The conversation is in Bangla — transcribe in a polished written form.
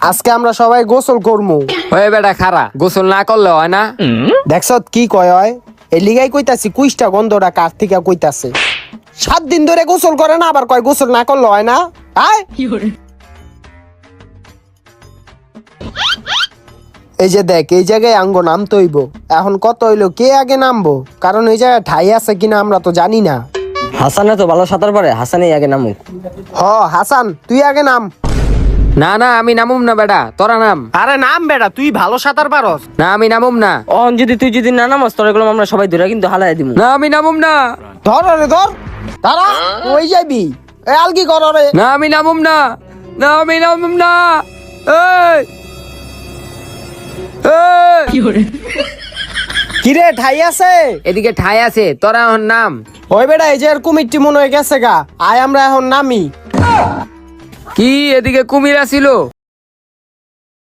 আজকে আমরা সবাই গোসল করমু। ওই বেটা খারা, গোসল না করলে হয় না? দেখছত কি কয় হয়? এই লিগাই কইতাছি কুইষ্টা গন্ধটা কার থেকে কইতাছে। 7 দিন ধরে গোসল করে না, আবার কয় গোসল না করলে হয় না। আয় এই যে দেখ, এই জায়গায় আঙ্গ নামতে হইব। এখন কত হইলো, কে আগে নামবো? কারণ এই জায়গায় ঠাই আছে কিনা আমরা তো জানি না। হাসানে তো ভালো সাঁতার পারে, হাসানেই আগে নামুক। হাসান তুই আগে নাম। না না, আমি নামুম না বেটা, তোরা নাম। আরে নাম বেটা, তুই ভালো সাঁতার পারস। না আমি নামুম না। তুই যদি না নামাস তোর এগুলো আমরা সবাই ধরে কিন্তু হালাই দিব। না আমি নামুম না। ধর রে ধর, তারা ওই যাবি। এ আলগি কর রে। না আমি নামুম না। না আমি নামুম না। এই এই, কিরে ঠাই আছে? এদিকে ঠাই আছে, তোরা এখন নাম। ওই বেটা, এই যে এর কুমিরটি মনে হয়ে গেছে গা। আয় আমরা এখন নামি। কি এদিকে কুমির আসিল?